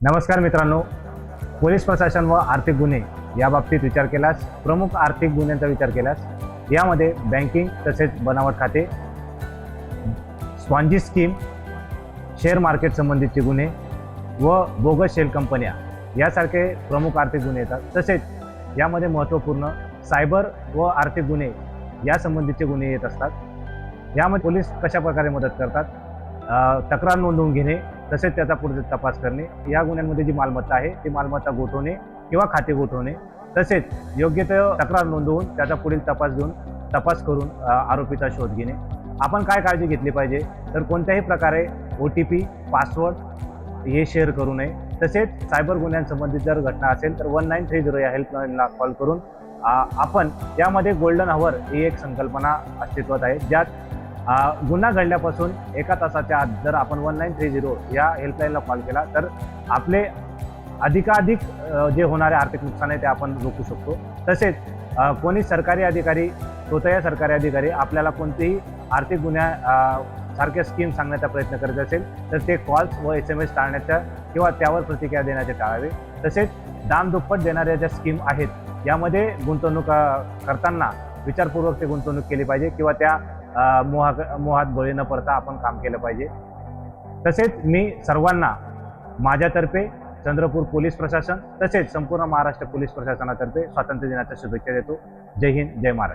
नमस्कार मित्रांनो, पोलीस प्रशासन व आर्थिक गुन्हे या बाबतीत विचार केल्यास, प्रमुख आर्थिक गुन्ह्यांचा विचार केल्यास यामध्ये बँकिंग तसेच बनावट खाते, स्वांजी स्कीम, शेअर मार्केट संबंधीचे गुन्हे व बोगस शेल कंपन्या यासारखे प्रमुख आर्थिक गुन्हे येतात। तसेच यामध्ये महत्त्वपूर्ण सायबर व आर्थिक गुन्हे या संबंधीचे गुन्हे येत असतात। यामध्ये पोलीस कशा प्रकारे मदत करतात, तक्रार नोंदवून घेणे तसेच त्याचा पुढे तपास करणे, या गुन्ह्यांमध्ये जी मालमत्ता आहे ती मालमत्ता गोठवणे किंवा खाते गोठवणे, तसेच योग्य ते तक्रार नोंदवून त्याचा पुढील तपास करून आरोपीचा शोध घेणे। आपण काय काळजी घेतली पाहिजे तर कोणत्याही प्रकारे OTP, पासवर्ड हे शेअर करू नये। तसेच सायबर गुन्ह्यांसंबंधित जर घटना असेल तर 1930 या हेल्पलाईनला कॉल करून आपण यामध्ये गोल्डन हॉवर ही एक संकल्पना अस्तित्वात आहे, ज्यात गुन्हा घडल्यापासून 1 तासाच्या आत जर आपण 1930 या हेल्पलाईनला कॉल केला तर आपले अधिकाधिक जे होणारे आर्थिक नुकसान आहे ते आपण रोखू शकतो। तसेच कोणी सरकारी अधिकारी, स्वतः सरकारी अधिकारी आपल्याला कोणतेही आर्थिक गुन्ह्या सारख्या स्कीम सांगण्याचा प्रयत्न करत असेल तर ते कॉल्स व SMS टाळण्याचा किंवा त्यावर प्रतिक्रिया देण्याचे टाळावे। तसेच दामदुप्पट देणाऱ्या ज्या स्कीम आहेत यामध्ये गुंतवणूक करताना विचारपूर्वक ते गुंतवणूक केली पाहिजे किंवा त्या मोहात बळी न पडता आपण काम केलं पाहिजे। तसेच मी सर्वांना माझ्यातर्फे चंद्रपूर पोलीस प्रशासन तसेच संपूर्ण महाराष्ट्र पोलीस प्रशासनातर्फे स्वातंत्र्य दिनाच्या शुभेच्छा देतो। जय हिंद, जय महाराष्ट्र।